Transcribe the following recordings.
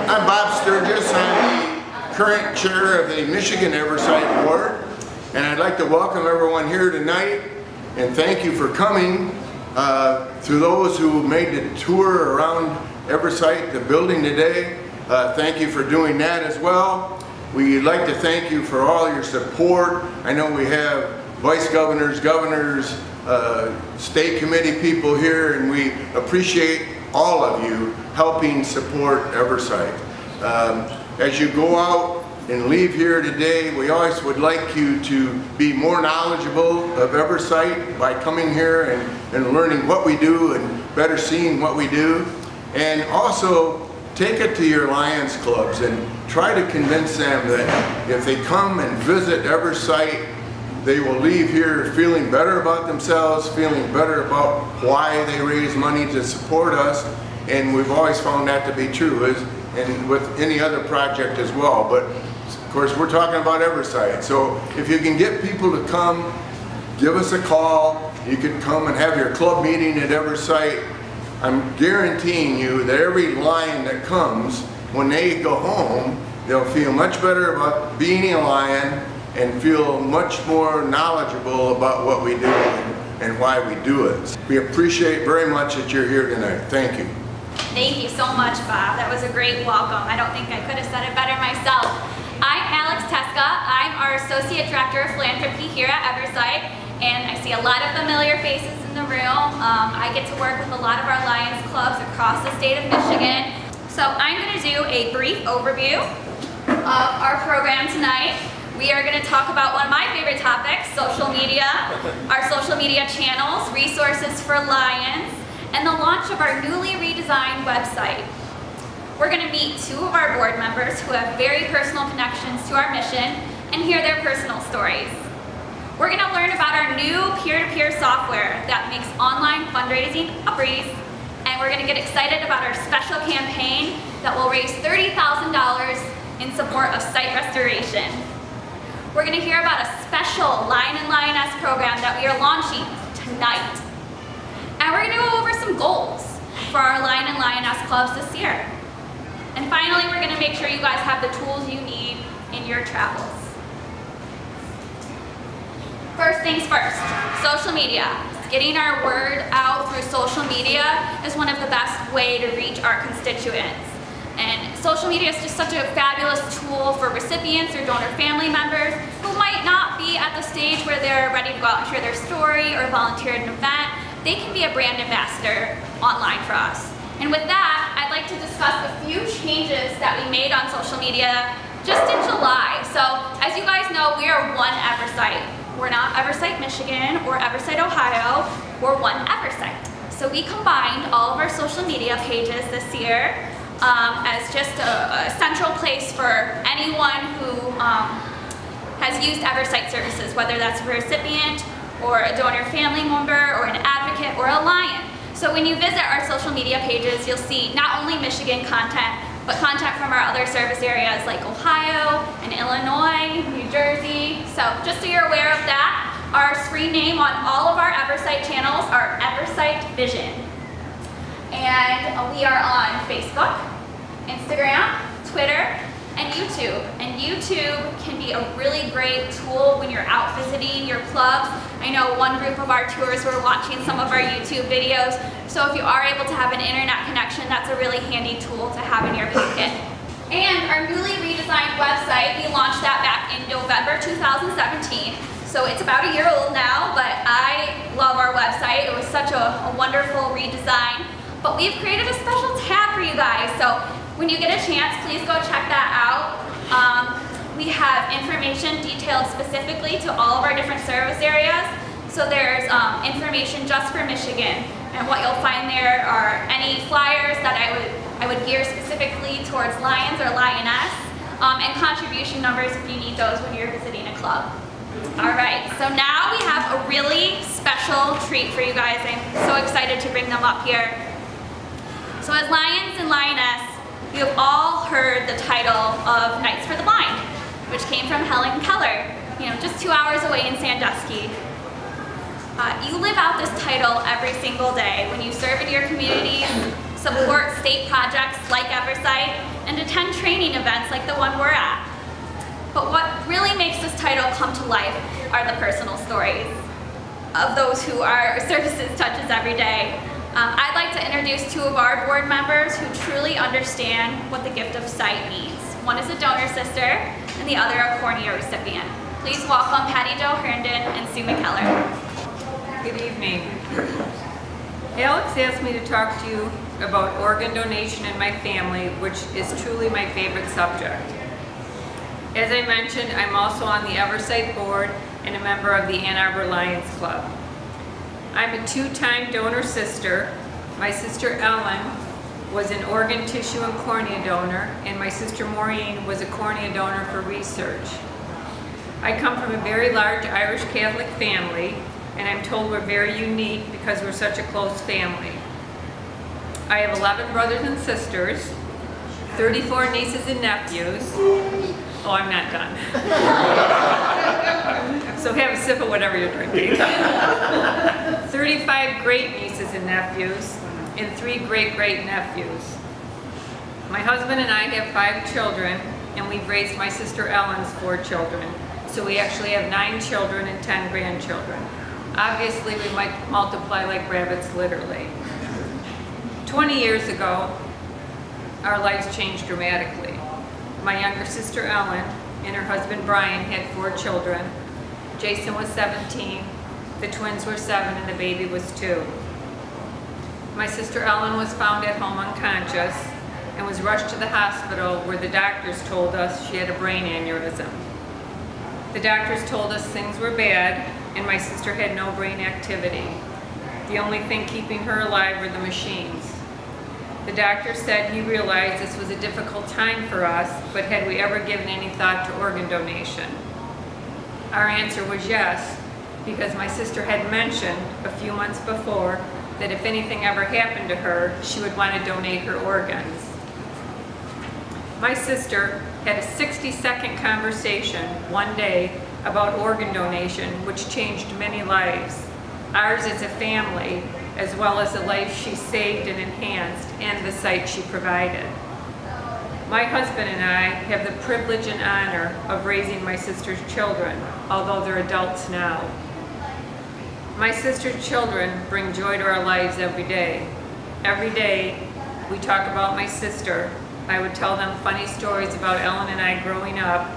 I'm Bob Sturgis. I'm the current chair of the Michigan Oversight Board, and I'd like to welcome everyone here tonight and thank you for coming. To those who made the tour around Oversight, the building today, thank you for doing that as well. We'd like to thank you for all your support. I know we have vice governors, state committee people here, and we appreciate all of you helping support Oversight. As you go out and leave here today, we always would like you to be more knowledgeable of Oversight by coming here and learning what we do and better seeing what we do. And also take it to your Lions clubs and try to convince them that if they come and visit Oversight, they will leave here feeling better about themselves, feeling better about why they raise money to support us. And we've always found that to be true, and with any other project as well. But of course, we're talking about Oversight. So if you can get people to come, give us a call. You can come and have your club meeting at Oversight. I'm guaranteeing you that every Lion that comes, when they go home, they'll feel much better about being a Lion and feel much more knowledgeable about what we do and why we do it. We appreciate very much that you're here tonight. Thank you. Thank you so much, Bob. That was a great welcome. I don't think I could have said it better myself. I'm Alex Teska. I'm our Associate Director of Philanthropy here at Oversight, and I see a lot of familiar faces in the room. I get to work with a lot of our Lions clubs across the state of Michigan. So I'm going to do a brief overview of our program tonight. We are going to talk about one of my favorite topics, social media, our social media channels, resources for Lions, and the launch of our newly redesigned website. We're going to meet two of our board members who have very personal connections to our mission and hear their personal stories. We're going to learn about our new peer-to-peer software that makes online fundraising a breeze, and we're going to get excited about our special campaign that will raise $30,000 in support of site restoration. We're going to hear about a special Lion and Lioness program that we are launching tonight. And we're going to go over some goals for our Lion and Lioness clubs this year. And finally, we're going to make sure you guys have the tools you need in your travels. First things first, social media. Getting our word out through social media is one of the best ways to reach our constituents. And social media is just such a fabulous tool for recipients or donor family members who might not be at the stage where they're ready to go out and share their story or volunteer at an event. They can be a brand ambassador online for us. And with that, I'd like to discuss a few changes that we made on social media just in July. So as you guys know, we are one Oversight. We're not Oversight Michigan or Oversight Ohio, we're one Oversight. So we combined all of our social media pages this year as just a central place for anyone who has used Oversight services, whether that's a recipient or a donor family member or an advocate or a Lion. So when you visit our social media pages, you'll see not only Michigan content, but content from our other service areas like Ohio and Illinois, New Jersey. So just so you're aware of that, our screen name on all of our Oversight channels are Oversight Vision. And we are on Facebook, Instagram, Twitter, and YouTube. And YouTube can be a really great tool when you're out visiting your clubs. I know one group of our tours were watching some of our YouTube videos. So if you are able to have an internet connection, that's a really handy tool to have in your pocket. And our newly redesigned website, we launched that back in November 2017. So it's about a year old now, but I love our website. It was such a wonderful redesign. But we've created a special tab for you guys. So when you get a chance, please go check that out. We have information detailed specifically to all of our different service areas. So there's information just for Michigan. And what you'll find there are any flyers that I would gear specifically towards Lions or Lioness, and contribution numbers if you need those when you're visiting a club. All right, so now we have a really special treat for you guys. I'm so excited to bring them up here. So as Lions and Lioness, you have all heard the title of Knights for the Blind, which came from Sibley Keller, just 2 hours away in Sandusky. You live out this title every single day when you serve in your communities, support state projects like Eversight, and attend training events like the one we're at. But what really makes this title come to life are the personal stories of those who our services touches every day. I'd like to introduce two of our board members who truly understand what the gift of sight means. One is a donor sister, and the other a cornea recipient. Please welcome Patty Jo Herndon and Sibley Keller. Good evening. Alex asked me to talk to you about organ donation in my family, which is truly my favorite subject. As I mentioned, I'm also on the Eversight board and a member of the Ann Arbor Lions Club. I'm a two-time donor sister. My sister Ellen was an organ tissue and cornea donor, and my sister Maureen was a cornea donor for research. I come from a very large Irish Catholic family, and I'm told we're very unique because we're such a close family. I have 11 brothers and sisters, 34 nieces and nephews. Oh, I'm not done. So have a sip of whatever you're drinking. 35 great nieces and nephews, and 3 great-great nephews. My husband and I have 5 children, and we've raised my sister Ellen's 4 children. So we actually have 9 children and 10 grandchildren. Obviously, we might multiply like rabbits, literally. 20 years ago, our lives changed dramatically. My younger sister Ellen and her husband Brian had 4 children. Jason was 17, the twins were 7, and the baby was 2. My sister Ellen was found at home unconscious and was rushed to the hospital where the doctors told us she had a brain aneurysm. The doctors told us things were bad and my sister had no brain activity. The only thing keeping her alive were the machines. The doctor said he realized this was a difficult time for us, but had we ever given any thought to organ donation? Our answer was yes, because my sister had mentioned a few months before that if anything ever happened to her, she would want to donate her organs. My sister had a 60-second conversation one day about organ donation, which changed many lives. Ours as a family, as well as the life she saved and enhanced, and the sight she provided. My husband and I have the privilege and honor of raising my sister's children, although they're adults now. My sister's children bring joy to our lives every day. Every day we talk about my sister. I would tell them funny stories about Ellen and I growing up,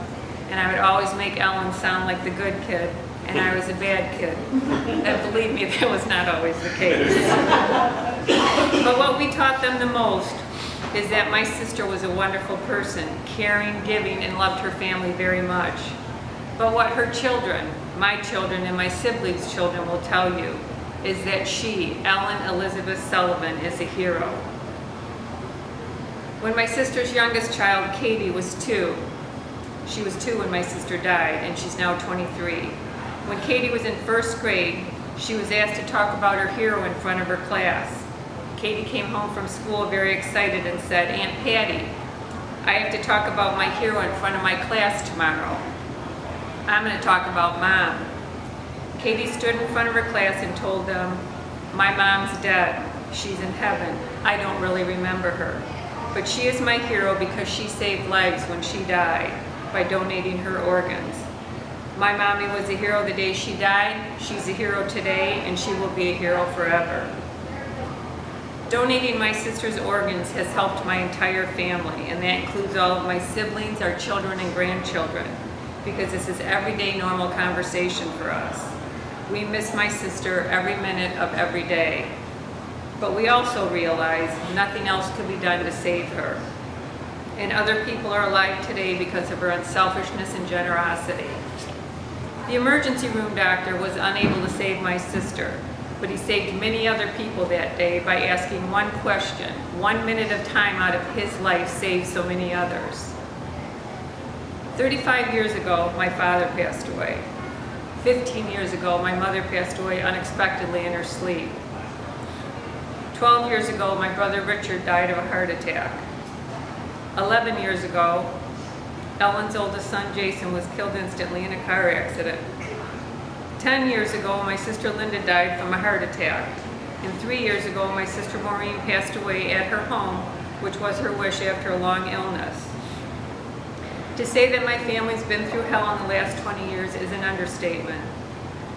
and I would always make Ellen sound like the good kid, and I was a bad kid. And believe me, that was not always the case. But what we taught them the most is that my sister was a wonderful person, caring, giving, and loved her family very much. But what her children, my children, and my siblings' children will tell you is that she, Ellen Elizabeth Sullivan, is a hero. When my sister's youngest child, Katie, was 2, she was 2 when my sister died, and she's now 23. When Katie was in 1st grade, she was asked to talk about her hero in front of her class. Katie came home from school very excited and said, "Aunt Patty, I have to talk about my hero in front of my class tomorrow. I'm going to talk about Mom." Katie stood in front of her class and told them, "My mom's dead. She's in heaven. I don't really remember her. But she is my hero because she saved lives when she died by donating her organs. My mommy was a hero the day she died, she's a hero today, and she will be a hero forever." Donating my sister's organs has helped my entire family, and that includes all of my siblings, our children, and grandchildren, because this is everyday normal conversation for us. We miss my sister every minute of every day. But we also realize nothing else could be done to save her. And other people are alive today because of her unselfishness and generosity. The emergency room doctor was unable to save my sister, but he saved many other people that day by asking one question. 1 minute of time out of his life saved so many others. 35 years ago, my father passed away. 15 years ago, my mother passed away unexpectedly in her sleep. 12 years ago, my brother Richard died of a heart attack. 11 years ago, Ellen's oldest son Jason was killed instantly in a car accident. 10 years ago, my sister Linda died from a heart attack. And 3 years ago, my sister Maureen passed away at her home, which was her wish after a long illness. To say that my family's been through hell in the last 20 years is an understatement.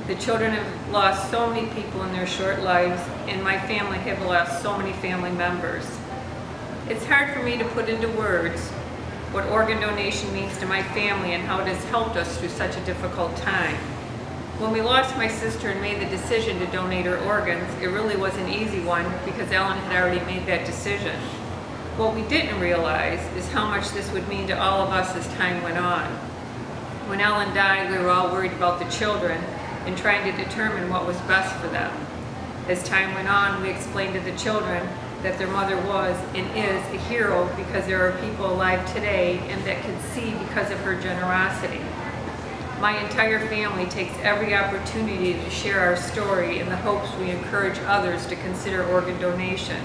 The children have lost so many people in their short lives, and my family have lost so many family members. It's hard for me to put into words what organ donation means to my family and how it has helped us through such a difficult time. When we lost my sister and made the decision to donate her organs, it really was an easy one because Ellen had already made that decision. What we didn't realize is how much this would mean to all of us as time went on. When Ellen died, we were all worried about the children and trying to determine what was best for them. As time went on, we explained to the children that their mother was and is a hero because there are people alive today and that could see because of her generosity. My entire family takes every opportunity to share our story in the hopes we encourage others to consider organ donation.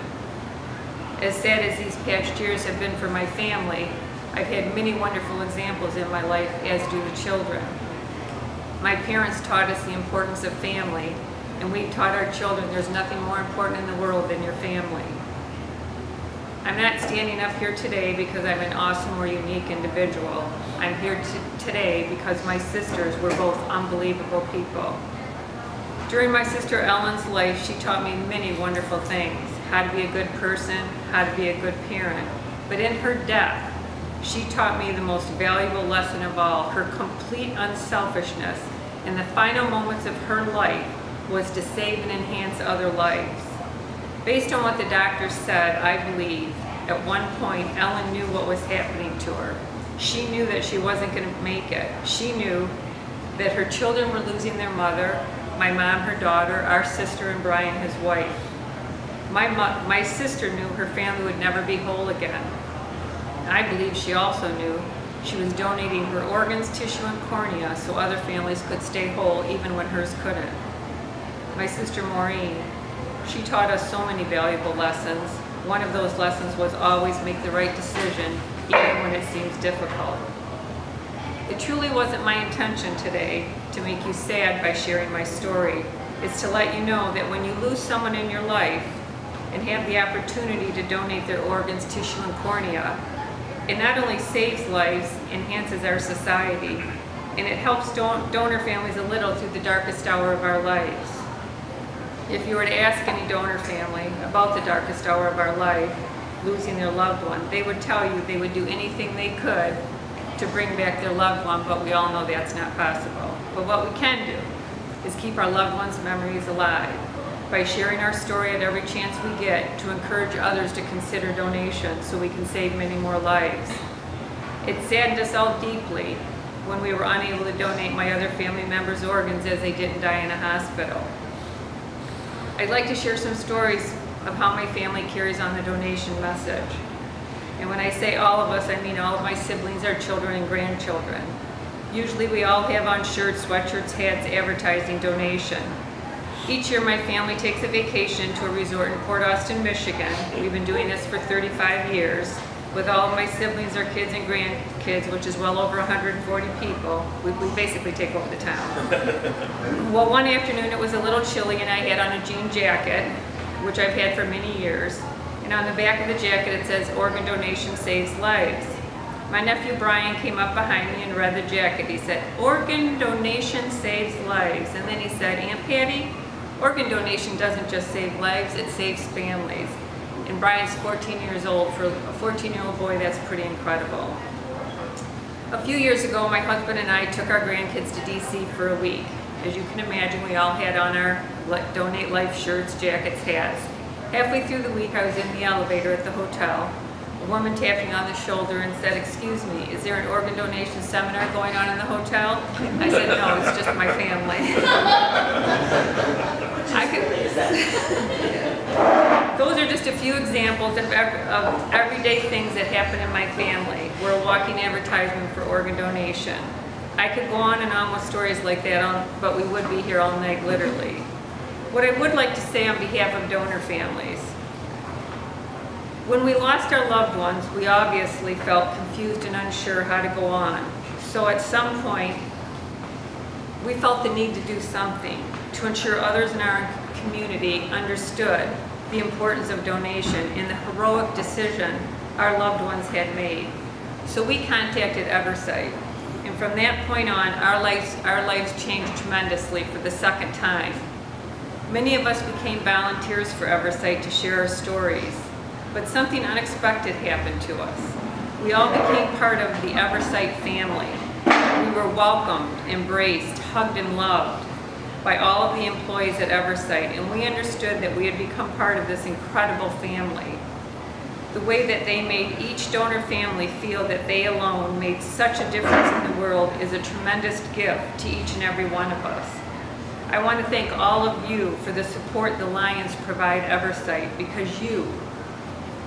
As sad as these past years have been for my family, I've had many wonderful examples in my life, as do the children. My parents taught us the importance of family, and we've taught our children there's nothing more important in the world than your family. I'm not standing up here today because I'm an awesome or unique individual. I'm here today because my sisters were both unbelievable people. During my sister Ellen's life, she taught me many wonderful things: how to be a good person, how to be a good parent. But in her death, she taught me the most valuable lesson of all. Her complete unselfishness in the final moments of her life was to save and enhance other lives. Based on what the doctors said, I believe at one point Ellen knew what was happening to her. She knew that she wasn't going to make it. She knew that her children were losing their mother, my mom, her daughter, our sister, and Brian, his wife. My sister knew her family would never be whole again. I believe she also knew she was donating her organs, tissue, and cornea so other families could stay whole even when hers couldn't. My sister Maureen, she taught us so many valuable lessons. One of those lessons was always make the right decision, even when it seems difficult. It truly wasn't my intention today to make you sad by sharing my story. It's to let you know that when you lose someone in your life and have the opportunity to donate their organs, tissue, and cornea, it not only saves lives, enhances our society, and it helps donor families a little through the darkest hour of our lives. If you were to ask any donor family about the darkest hour of our life, losing their loved one, they would tell you they would do anything they could to bring back their loved one, but we all know that's not possible. But what we can do is keep our loved ones' memories alive by sharing our story at every chance we get to encourage others to consider donation so we can save many more lives. It saddened us all deeply when we were unable to donate my other family members' organs as they didn't die in a hospital. I'd like to share some stories of how my family carries on the donation message. And when I say all of us, I mean all of my siblings, our children, and grandchildren. Usually we all have on shirts, sweatshirts, hats advertising donation. Each year my family takes a vacation to a resort in Port Austin, Michigan. We've been doing this for 35 years. With all of my siblings, our kids and grandkids, which is well over 140 people, we basically take over the town. Well, one afternoon it was a little chilly and I had on a jean jacket, which I've had for many years. And on the back of the jacket it says, "Organ donation saves lives." My nephew Brian came up behind me and read the jacket. He said, "Organ donation saves lives." And then he said, "Aunt Patty, organ donation doesn't just save lives, it saves families." And Brian's 14 years old. For a 14-year-old boy, that's pretty incredible. A few years ago, my husband and I took our grandkids to DC for a week. As you can imagine, we all had on our Donate Life shirts, jackets, hats. Halfway through the week, I was in the elevator at the hotel. A woman tapped me on the shoulder and said, "Excuse me, is there an organ donation seminar going on in the hotel?" I said, "No, it's just my family." Those are just a few examples of everyday things that happen in my family. We're a walking advertisement for organ donation. I could go on and on with stories like that, but we would be here all night, literally. What I would like to say on behalf of donor families: when we lost our loved ones, we obviously felt confused and unsure how to go on. So at some point, we felt the need to do something to ensure others in our community understood the importance of donation and the heroic decision our loved ones had made. So we contacted Eversight, and from that point on, our lives changed tremendously for the second time. Many of us became volunteers for Eversight to share our stories, but something unexpected happened to us. We all became part of the Eversight family. We were welcomed, embraced, hugged, and loved by all of the employees at Eversight, and we understood that we had become part of this incredible family. The way that they made each donor family feel that they alone made such a difference in the world is a tremendous gift to each and every one of us. I want to thank all of you for the support the Lions provide Eversight, because you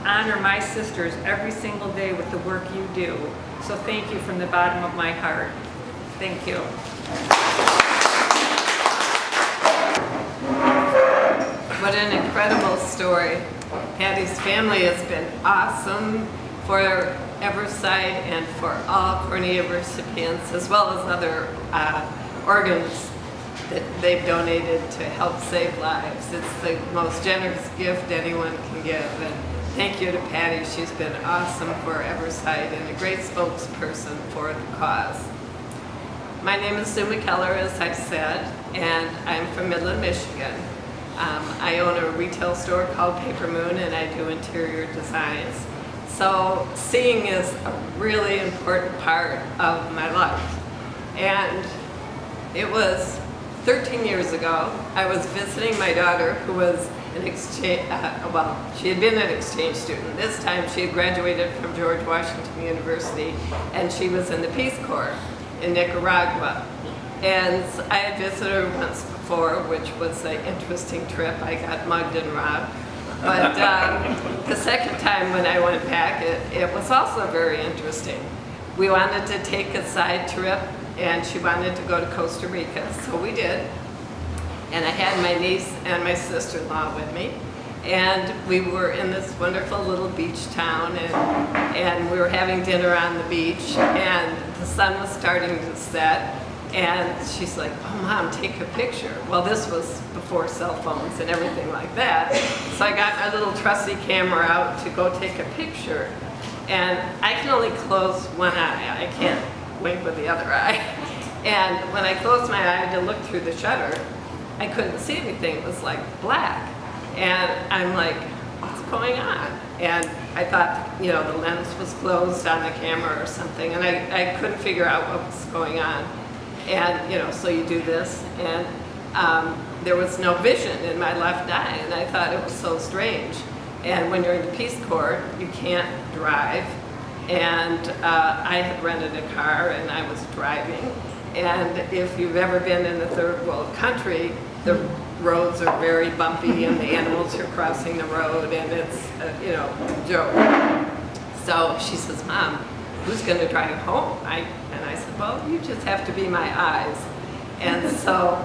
honor my sisters every single day with the work you do. So thank you from the bottom of my heart. Thank you. What an incredible story. Patty's family has been awesome for Eversight and for all cornea recipients, as well as other organs that they've donated to help save lives. It's the most generous gift anyone can give. And thank you to Patty. She's been awesome for Eversight and a great spokesperson for the cause. My name is Sibley Keller, as I said, and I'm from Midland, Michigan. I own a retail store called Paper Moon, and I do interior designs. So seeing is a really important part of my life. And it was 13 years ago. I was visiting my daughter, who was an exchange, she had been an exchange student. This time she had graduated from George Washington University, and she was in the Peace Corps in Nicaragua. And I had visited her once before, which was an interesting trip. I got mugged and robbed. But the second time when I went back, it was also very interesting. We wanted to take a side trip, and she wanted to go to Costa Rica, so we did. And I had my niece and my sister-in-law with me. And we were in this wonderful little beach town, and we were having dinner on the beach, and the sun was starting to set. And she's like, "Oh, Mom, take a picture." Well, this was before cell phones and everything like that. So I got my little trusty camera out to go take a picture. And I can only close one eye. I can't wink with the other eye. And when I closed my eye to look through the shutter, I couldn't see anything. It was like black. And I'm like, what's going on? And I thought, you know, the lens was closed on the camera or something. And I couldn't figure out what was going on. And, you know, so you do this, and there was no vision in my left eye, and I thought it was so strange. And when you're in the Peace Corps, you can't drive, and I had rented a car, and I was driving. And if you've ever been in a third world country, the roads are very bumpy, and the animals are crossing the road, and it's, you know, a joke. So she says, "Mom, who's going to drive home?" And I said, "Well, you just have to be my eyes." And so,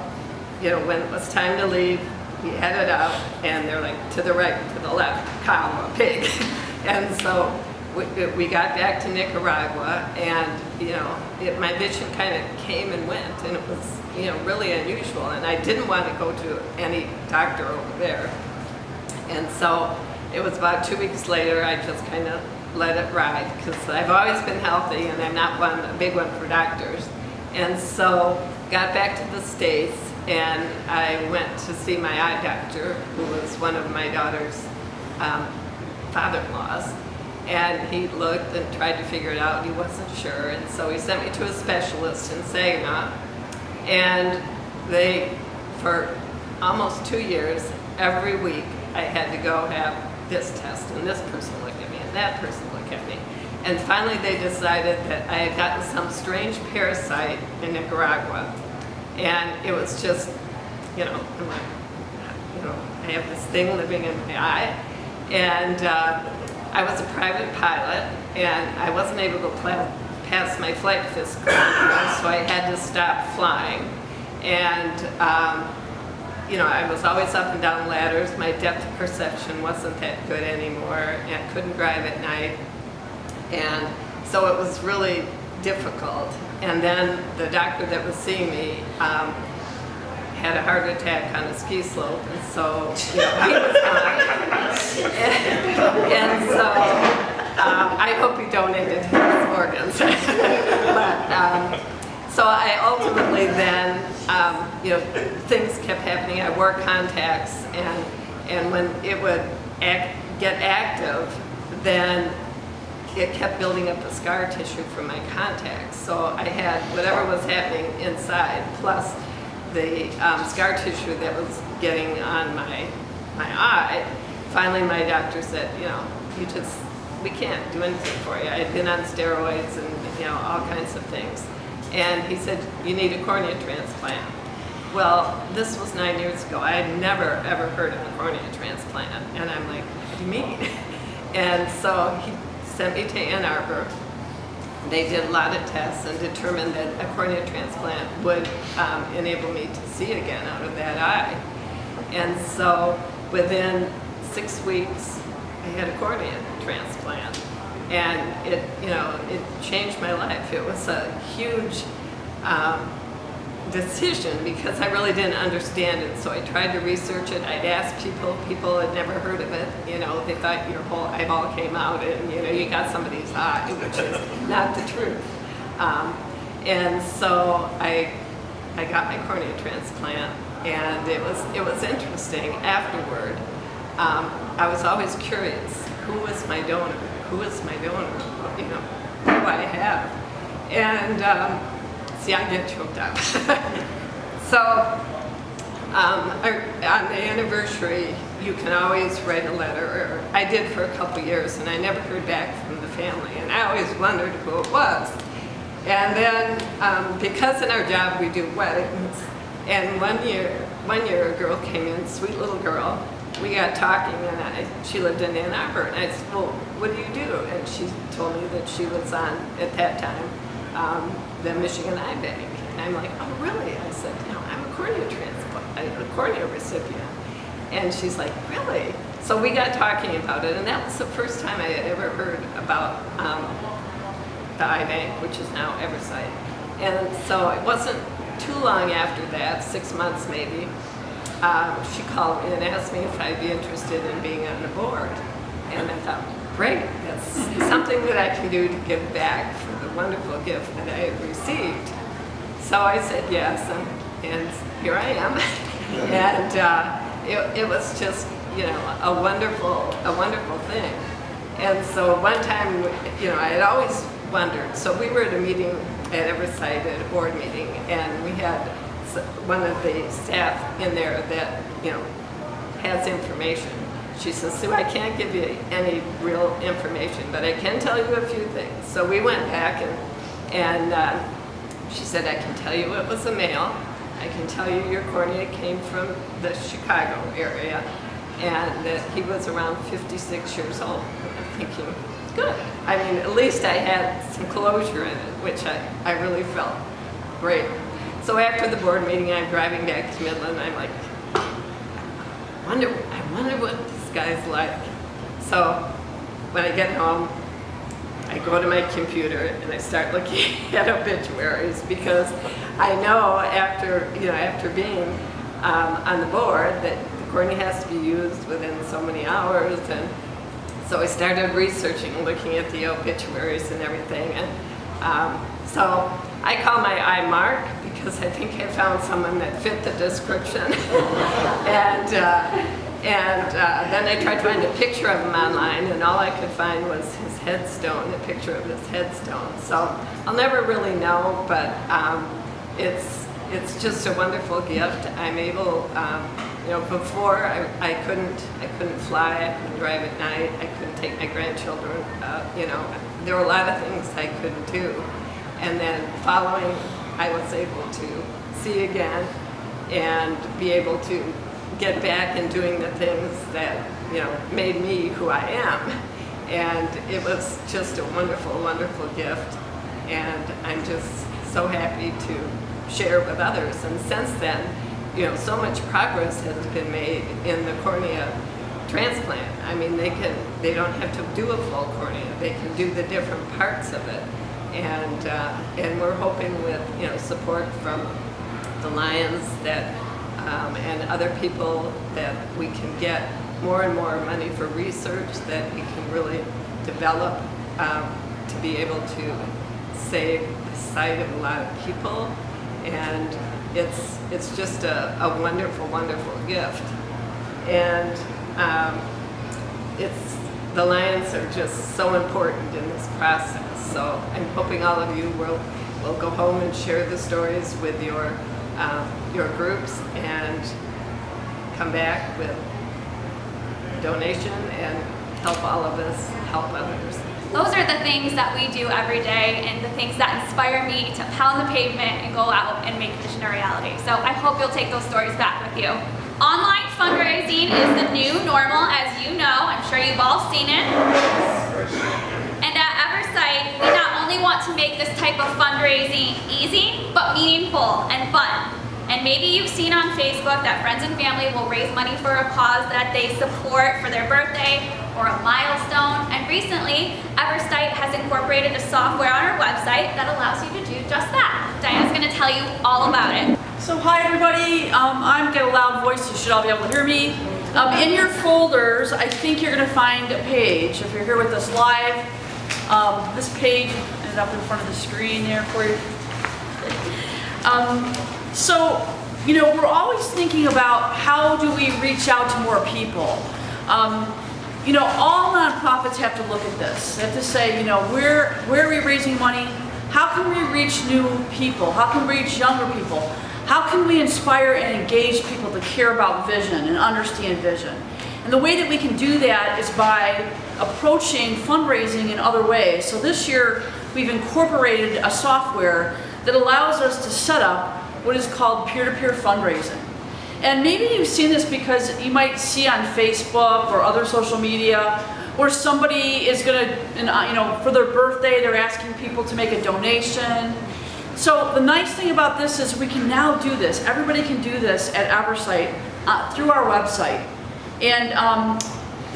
you know, when it was time to leave, we headed out, and they're like, to the right, to the left, cow, a pig. And so we got back to Nicaragua, and, you know, my vision kind of came and went, and it was, you know, really unusual. And I didn't want to go to any doctor over there. And so it was about 2 weeks later, I just kind of let it ride, because I've always been healthy, and I'm not a big one for doctors. And so got back to the States, and I went to see my eye doctor, who was one of my daughter's father-in-laws. And he looked and tried to figure it out, and he wasn't sure. And so he sent me to a specialist in Saginaw. And for almost 2 years, every week, I had to go have this test, and this person looked at me, and that person looked at me. And finally they decided that I had gotten some strange parasite in Nicaragua. And it was just, you know, I'm like, you know, I have this thing living in my eye. And I was a private pilot, and I wasn't able to pass my flight physical, so I had to stop flying. And you know, I was always up and down ladders. My depth of perception wasn't that good anymore, and I couldn't drive at night. And so it was really difficult. And then the doctor that was seeing me had a heart attack on a ski slope, and so he was gone. And so I hope he donated his organs. But so I ultimately then, things kept happening. I wore contacts, and when it would get active, then it kept building up the scar tissue from my contacts. So I had whatever was happening inside, plus the scar tissue that was getting on my eye. Finally, my doctor said, we can't do anything for you. I had been on steroids and all kinds of things. And he said, you need a cornea transplant. Well, this was 9 years ago. I had never, ever heard of a cornea transplant. And I'm like, what do you mean? And so he sent me to Ann Arbor. They did a lot of tests and determined that a cornea transplant would enable me to see again out of that eye. And so within 6 weeks, I had a cornea transplant. And it changed my life. It was a huge decision because I really didn't understand it. So I tried to research it. I'd ask people had never heard of it. They thought your whole eyeball came out and you got somebody's eye, which is not the truth. And so I got my cornea transplant, and it was interesting afterward. I was always curious, who was my donor? Who is my donor? Who do I have? And see, I get choked up. So on the anniversary, you can always write a letter, or I did for a couple years, and I never heard back from the family, and I always wondered who it was. And then, because in our job we do weddings, and one year a girl came in, sweet little girl. We got talking, and she lived in Ann Arbor, and I said, well, what do you do? And she told me that she was on, at that time, the Michigan Eye Bank. And I'm like, oh, really? I said, I'm a cornea transplant, a cornea recipient. And she's like, really? So we got talking about it, and that was the first time I had ever heard about the Eye Bank, which is now Eversight. And so it wasn't too long after that, 6 months maybe, she called me and asked me if I'd be interested in being on the board. And I thought, great, that's something that I can do to give back for the wonderful gift that I had received. So I said yes, and here I am. And it was just, a wonderful thing. And so one time, I had always wondered. So we were at a meeting at Eversight, at a board meeting, and we had one of the staff in there that, has information. She says, Sue, I can't give you any real information, but I can tell you a few things. So we went back, and she said, I can tell you it was a male. I can tell you your cornea came from the Chicago area, and that he was around 56 years old. I'm thinking, good. I mean, at least I had some closure in it, which I really felt great. So after the board meeting, I'm driving back to Midland, and I'm like, I wonder what this guy's like. So when I get home, I go to my computer and I start looking at obituaries, because I know after being on the board that the cornea has to be used within so many hours, and so I started researching, looking at the obituaries and everything, and so I call my eye Mark, because I think I found someone that fit the description. and then I tried to find a picture of him online, and all I could find was his headstone, a picture of his headstone. So I'll never really know, but it's just a wonderful gift. I'm able, before I couldn't fly, I couldn't drive at night, I couldn't take my grandchildren. There were a lot of things I couldn't do. And then following, I was able to see again and be able to get back and doing the things that, made me who I am. And it was just a wonderful, wonderful gift. And I'm just so happy to share with others. And since then, so much progress has been made in the cornea transplant. I mean, they don't have to do a full cornea. They can do the different parts of it. And we're hoping with support from the Lions that and other people, that we can get more and more money for research that we can really develop to be able to save the sight of a lot of people. And it's just a wonderful, wonderful gift. And the Lions are just so important in this process. So I'm hoping all of you will go home and share the stories with your groups and come back with a donation and help all of us help others. Those are the things that we do every day and the things that inspire me to pound the pavement and go out and make vision a reality. So I hope you'll take those stories back with you. Online fundraising is the new normal, as you know. I'm sure you've all seen it. And at Eversight, we not only want to make this type of fundraising easy, but meaningful and fun. And maybe you've seen on Facebook that friends and family will raise money for a cause that they support for their birthday or a milestone. And recently, Eversight has incorporated a software on our website that allows you to do just that. Diana's going to tell you all about it. So hi everybody, I'm got a loud voice, you should all be able to hear me. In your folders, I think you're going to find a page. If you're here with us live, this page ended up in front of the screen there for you. So, you know, we're always thinking about how do we reach out to more people. You know, all nonprofits have to look at this. They have to say, you know, where are we raising money? How can we reach new people? How can we reach younger people? How can we inspire and engage people to care about vision and understand vision? And the way that we can do that is by approaching fundraising in other ways. So this year, we've incorporated a software that allows us to set up what is called peer-to-peer fundraising. And maybe you've seen this because you might see on Facebook or other social media where somebody is going to, you know, for their birthday, they're asking people to make a donation. So the nice thing about this is we can now do this. Everybody can do this at Eversight through our website. And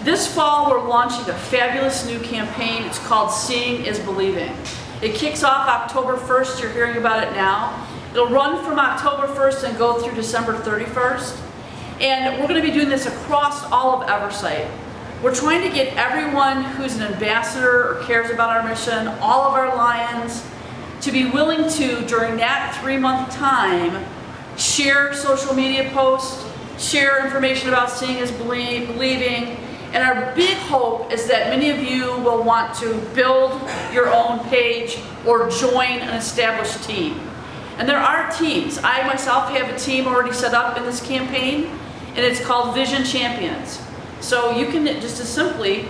this fall, we're launching a fabulous new campaign. It's called Seeing is Believing. It kicks off October 1st. You're hearing about it now. It'll run from October 1st and go through December 31st. And we're going to be doing this across all of Eversight. We're trying to get everyone who's an ambassador or cares about our mission, all of our Lions, to be willing to, during that 3-month time, share social media posts, share information about Seeing is Believing. And our big hope is that many of you will want to build your own page or join an established team. And there are teams. I myself have a team already set up in this campaign, and it's called Vision Champions. So you can just as simply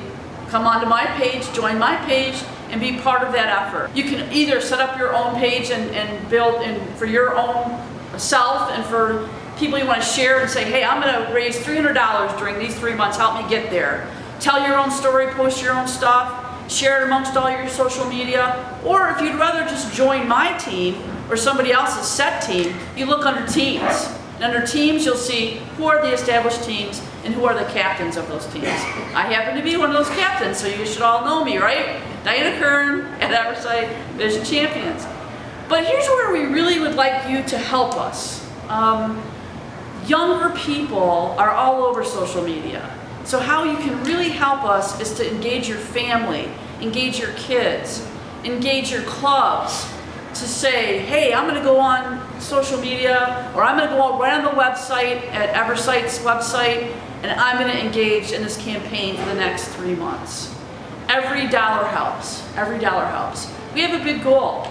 come onto my page, join my page, and be part of that effort. You can either set up your own page and build for your own self and for people you want to share and say, hey, I'm going to raise $300 during these 3 months, help me get there. Tell your own story, post your own stuff, share it amongst all your social media. Or if you'd rather just join my team or somebody else's set team, you look under teams. And under teams, you'll see who are the established teams and who are the captains of those teams. I happen to be one of those captains, so you should all know me, right? Diana Kern at Eversight Vision Champions. But here's where we really would like you to help us. Younger people are all over social media. So how you can really help us is to engage your family, engage your kids, engage your clubs, to say, hey, I'm going to go on social media, or I'm going to go right on the website at Eversight's website, and I'm going to engage in this campaign for the next 3 months. Every dollar helps. Every dollar helps. We have a big goal.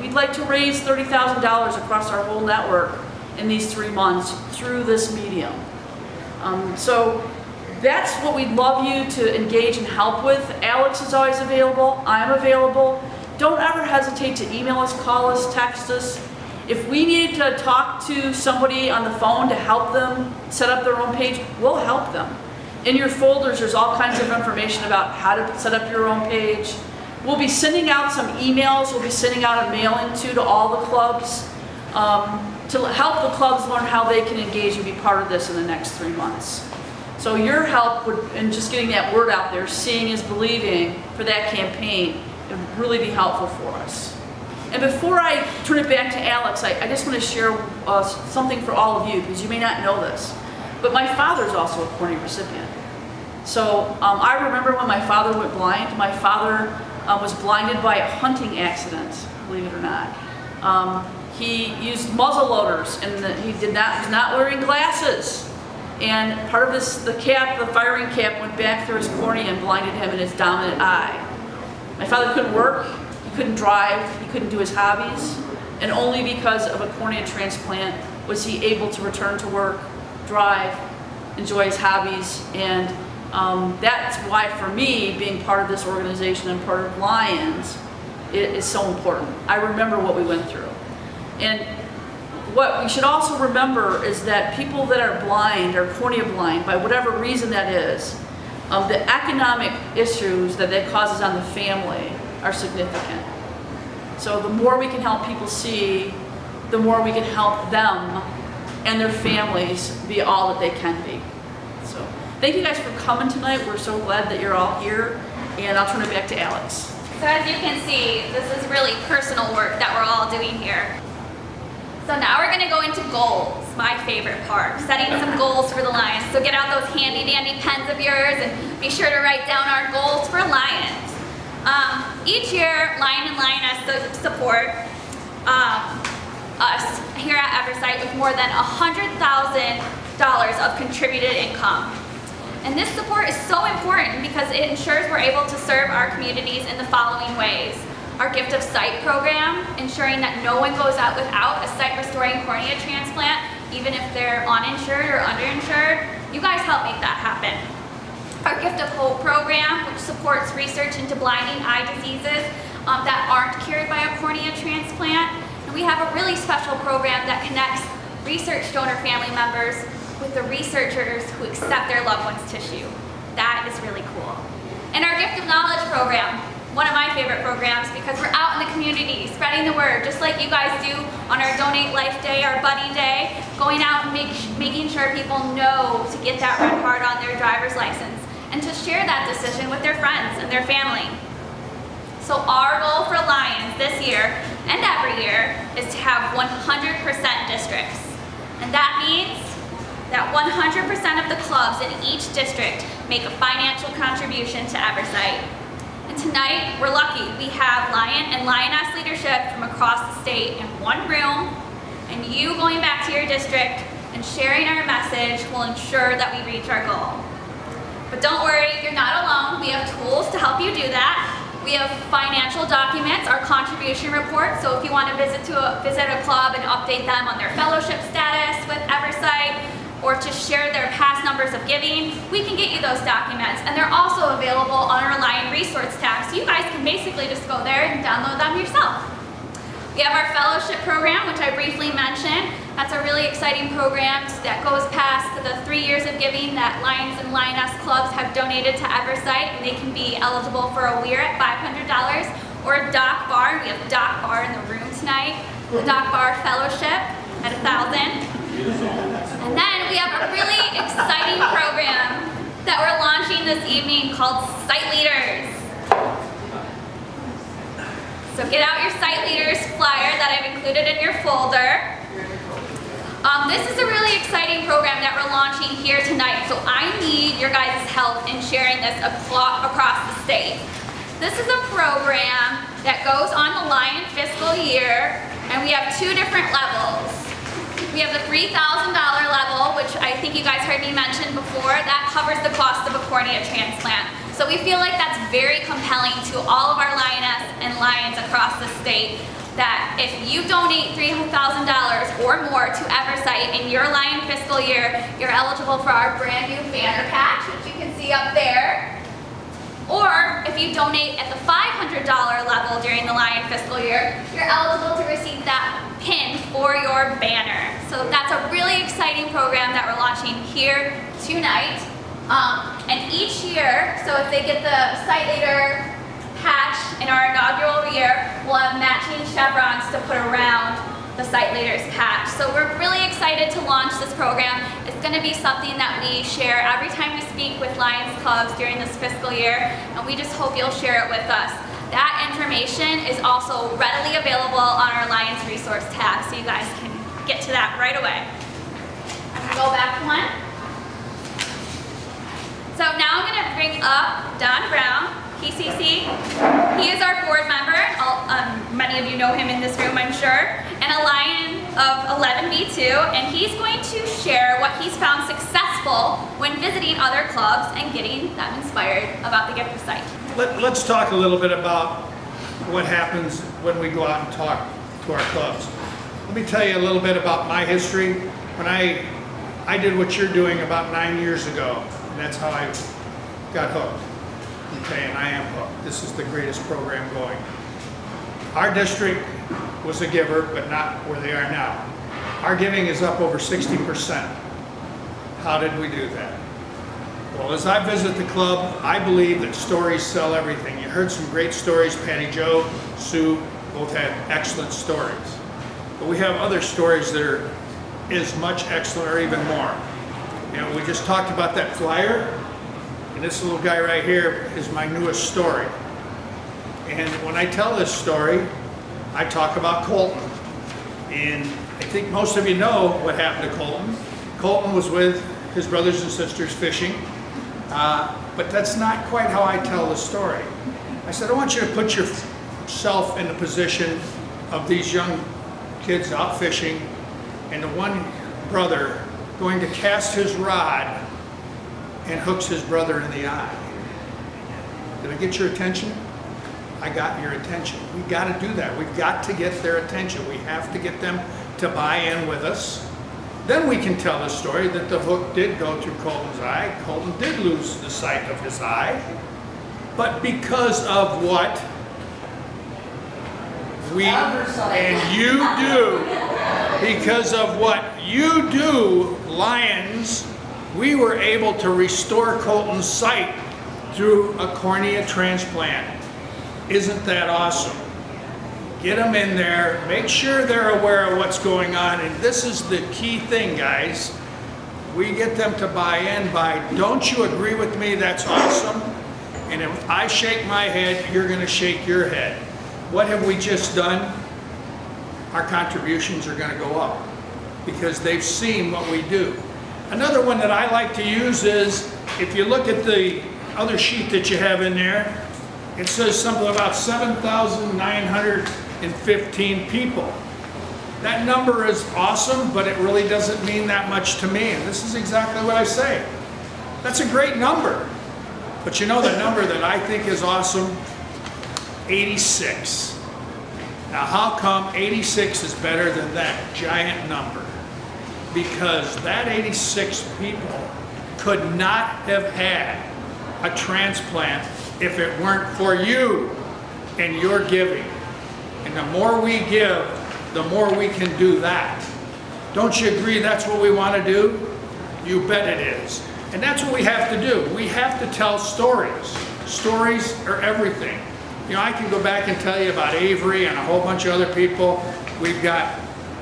We'd like to raise $30,000 across our whole network in these 3 months through this medium. So that's what we'd love you to engage and help with. Alex is always available. I'm available. Don't ever hesitate to email us, call us, text us. If we needed to talk to somebody on the phone to help them set up their own page, we'll help them. In your folders, there's all kinds of information about how to set up your own page. We'll be sending out some emails. We'll be sending out a mailing to all the clubs to help the clubs learn how they can engage and be part of this in the next 3 months. So your help in just getting that word out there, Seeing is Believing, for that campaign, it would really be helpful for us. And before I turn it back to Alex, I just want to share something for all of you, because you may not know this. But my father's also a cornea recipient. So I remember when my father went blind. My father was blinded by a hunting accident, believe it or not. He used muzzle loaders, and he was not wearing glasses. And part of the firing cap went back through his cornea and blinded him in his dominant eye. My father couldn't work, he couldn't drive, he couldn't do his hobbies, and only because of a cornea transplant was he able to return to work, drive, enjoy his hobbies, and that's why for me, being part of this organization and part of Lions is so important. I remember what we went through. And what we should also remember is that people that are blind or cornea blind, by whatever reason that is, the economic issues that causes on the family are significant. So the more we can help people see, the more we can help them and their families be all that they can be. So thank you guys for coming tonight. We're so glad that you're all here, and I'll turn it back to Alex. So as you can see, this is really personal work that we're all doing here. So now we're gonna go into goals, my favorite part, setting some goals for the Lions. So get out those handy dandy pens of yours and be sure to write down our goals for Lions. Each year, Lion and Lioness support us here at Eversight with more than $100,000 of contributed income. And this support is so important because it ensures we're able to serve our communities in the following ways. Our Gift of Sight program, ensuring that no one goes out without a sight restoring cornea transplant, even if they're uninsured or underinsured. You guys help make that happen. Our Gift of Hope program, which supports research into blinding eye diseases that aren't cured by a cornea transplant. And we have a really special program that connects research donor family members with the researchers who accept their loved one's tissue. That is really cool. And our Gift of Knowledge program, one of my favorite programs because we're out in the community spreading the word, just like you guys do on our Donate Life Day, our Buddy Day, going out and making sure people know to get that red heart on their driver's license and to share that decision with their friends and their family. So our goal for Lions this year and every year is to have 100% districts. And that means that 100% of the clubs in each district make a financial contribution to Eversight. And tonight, we're lucky. We have Lion and Lioness leadership from across the state in one room, and you going back to your district and sharing our message will ensure that we reach our goal. But don't worry, you're not alone. We have tools to help you do that. We have financial documents, our contribution report, so if you want to visit a club and update them on their fellowship status with Eversight, or to share their past numbers of giving, we can get you those documents. And they're also available on our Lion Resource tab, so you guys can basically just go there and download them yourself. We have our fellowship program, which I briefly mentioned. That's a really exciting program that goes past the 3 years of giving that Lions and Lioness clubs have donated to Eversight, and they can be eligible for a weir at $500 or a Doc Bar. We have Doc Bar in the room tonight. The Doc Bar Fellowship at $1,000. And then we have a really exciting program that we're launching this evening called Sight Leaders. So get out your Sight Leaders flyer that I've included in your folder. This is a really exciting program that we're launching here tonight, so I need your guys' help in sharing this across the state. This is a program that goes on the Lion fiscal year, and we have two different levels. We have the $3,000 level, which I think you guys heard me mention before. That covers the cost of a cornea transplant. So we feel like that's very compelling to all of our Lioness and Lions across the state, that if you donate $3,000 or more to Eversight in your Lion fiscal year, you're eligible for our brand new banner patch, which you can see up there. Or if you donate at the $500 level during the Lion fiscal year, you're eligible to receive that pin for your banner. So that's a really exciting program that we're launching here tonight. And each year, so if they get the Sight Leader patch in our inaugural year, we'll have matching chevrons to put around the Sight Leaders patch. So we're really excited to launch this program. It's going to be something that we share every time we speak with Lions clubs during this fiscal year, and we just hope you'll share it with us. that information is also readily available on our Alliance resource tab, so you guys can get to that right away. I'm gonna go back one. So now I'm gonna bring up Don Brown, PCC. He is our board member. Many of you know him in this room, I'm sure, and a Lion of 11B2, and he's going to share what he's found successful when visiting other clubs and getting them inspired about the gift of sight. Let's talk a little bit about what happens when we go out and talk to our clubs. Let me tell you a little bit about my history. When I did what you're doing about 9 years ago, and that's how I got hooked. Okay, and I am hooked. This is the greatest program going. Our district was a giver, but not where they are now. Our giving is up over 60%. How did we do that? Well, as I visit the club, I believe that stories sell everything. You heard some great stories. Patty Jo, Sue, both had excellent stories. But we have other stories that are as much excellent or even more. You know, we just talked about that flyer, and this little guy right here is my newest story. And when I tell this story, I talk about Colton. And I think most of you know what happened to Colton. Colton was with his brothers and sisters fishing, but that's not quite how I tell the story. I said, I want you to put yourself in the position of these young kids out fishing, and the one brother going to cast his rod and hooks his brother in the eye. Did I get your attention? I got your attention. We got to do that. We've got to get their attention. We have to get them to buy in with us. Then we can tell the story that the hook did go through Colton's eye. Colton did lose the sight of his eye. But because of what we and you do, because of what you do, Lions, we were able to restore Colton's sight through a cornea transplant. Isn't that awesome? Get them in there, make sure they're aware of what's going on, and this is the key thing, guys. We get them to buy in by, don't you agree with me? That's awesome. And if I shake my head, you're gonna shake your head. What have we just done? Our contributions are gonna go up because they've seen what we do. Another one that I like to use is, if you look at the other sheet that you have in there, it says something about 7,915 people. That number is awesome, but it really doesn't mean that much to me. And this is exactly what I say. That's a great number. But you know the number that I think is awesome? 86. Now how come 86 is better than that giant number? Because that 86 people could not have had a transplant if it weren't for you and your giving. And the more we give, the more we can do that. Don't you agree that's what we want to do? You bet it is. And that's what we have to do. We have to tell stories. Stories are everything. You know, I can go back and tell you about Avery and a whole bunch of other people.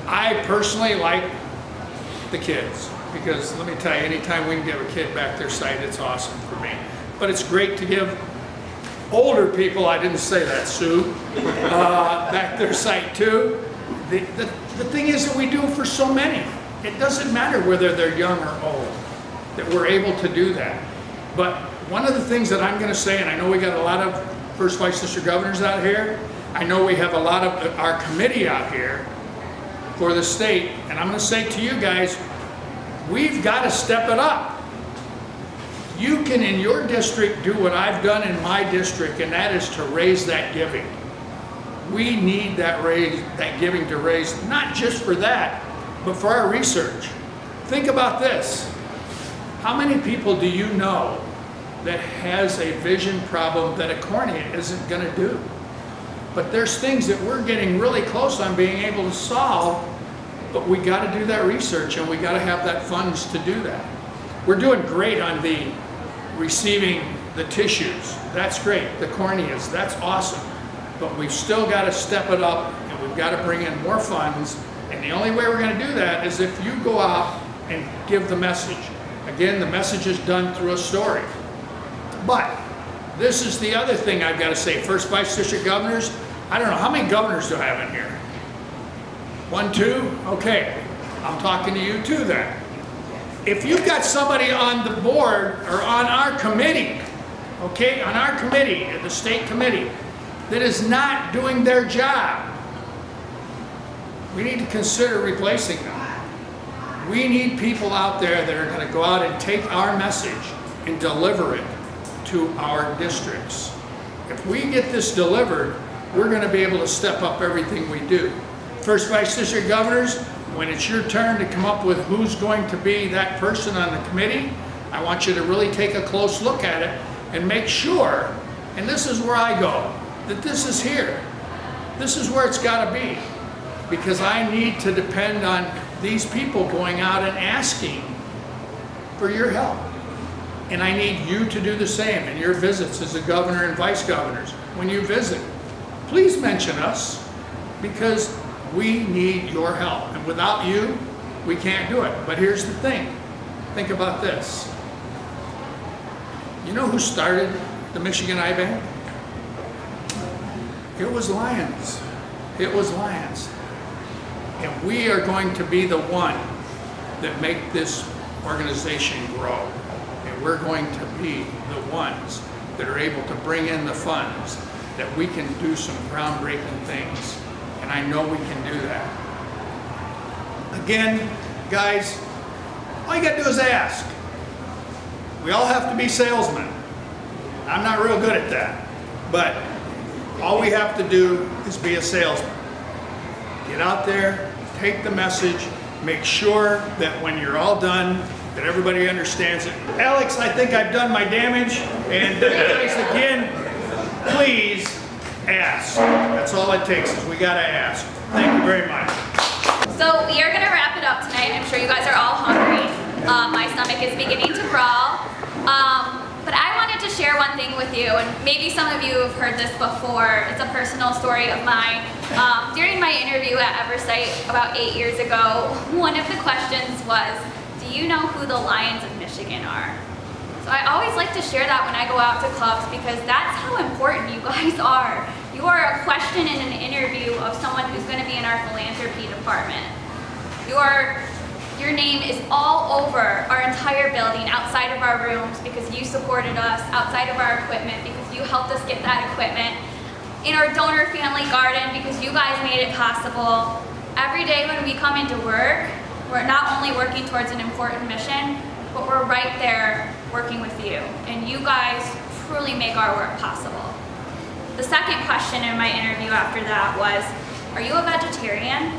I personally like the kids, because let me tell you, anytime we can give a kid back their sight, it's awesome for me. But it's great to give older people, I didn't say that, Sue, back their sight too. The thing is that we do it for so many. It doesn't matter whether they're young or old, that we're able to do that. But one of the things that I'm going to say, and I know we got a lot of First Vice District Governors out here, I know we have a lot of our committee out here for the state, and I'm going to say to you guys, we've got to step it up. You can, in your district, do what I've done in my district, and that is to raise that giving. We need that giving to raise, not just for that, but for our research. Think about this. How many people do you know that has a vision problem that a cornea isn't going to do? But there's things that we're getting really close on being able to solve, but we got to do that research, and we got to have that funds to do that. We're doing great on the receiving the tissues. That's great. The corneas, that's awesome. But we've still got to step it up, and we've got to bring in more funds. And the only way we're going to do that is if you go out and give the message. Again, the message is done through a story. But This is the other thing I've got to say. First Vice District governors, I don't know, how many governors do I have in here? 1, 2? Okay, I'm talking to you too then. If you've got somebody on the board or on our committee, okay, on our committee, the state committee, that is not doing their job, we need to consider replacing them. We need people out there that are going to go out and take our message and deliver it to our districts. If we get this delivered, we're going to be able to step up everything we do. First Vice District governors, when it's your turn to come up with who's going to be that person on the committee, I want you to really take a close look at it and make sure, and this is where I go, that this is here. This is where it's got to be. Because I need to depend on these people going out and asking for your help. And I need you to do the same in your visits as the governor and vice governors. When you visit, please mention us, because we need your help. And without you, we can't do it. But here's the thing. Think about this. You know who started the Michigan Eye Bank? It was Lions. It was Lions. And we are going to be the one that make this organization grow. And we're going to be the ones that are able to bring in the funds that we can do some groundbreaking things. And I know we can do that. Again, guys, all you gotta do is ask. We all have to be salesmen. I'm not real good at that. But all we have to do is be a salesman. Get out there, take the message, make sure that when you're all done, that everybody understands it. Alex, I think I've done my damage, and guys, again, please ask. That's all it takes, is we gotta ask. Thank you very much. So we are gonna wrap it up tonight. I'm sure you guys are all hungry. My stomach is beginning to crawl. But I wanted to share one thing with you, and maybe some of you have heard this before. It's a personal story of mine. During my interview at Eversight about 8 years ago, one of the questions was, do you know who the Lions of Michigan are? So I always like to share that when I go out to clubs, because that's how important you guys are. You are a question in an interview of someone who's going to be in our philanthropy department. Your name is all over our entire building, outside of our rooms, because you supported us, outside of our equipment because you helped us get that equipment, in our donor family garden because you guys made it possible. Every day when we come into work, we're not only working towards an important mission, but we're right there working with you. And you guys truly make our work possible. The second question in my interview after that was, are you a vegetarian?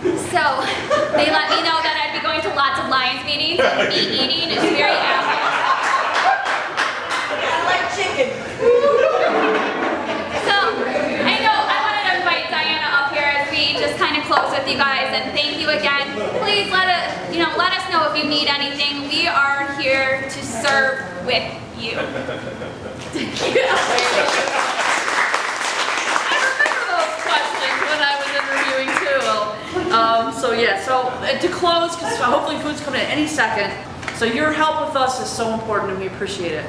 So they let me know that I'd be going to lots of Lions meetings, and meat eating is very active. I like chicken. So I know I wanted to invite Diana up here as we just kind of close with you guys, and thank you again. Please let us know if you need anything. We are here to serve with you. So to close, because hopefully food's coming in any second, so your help with us is so important and we appreciate it.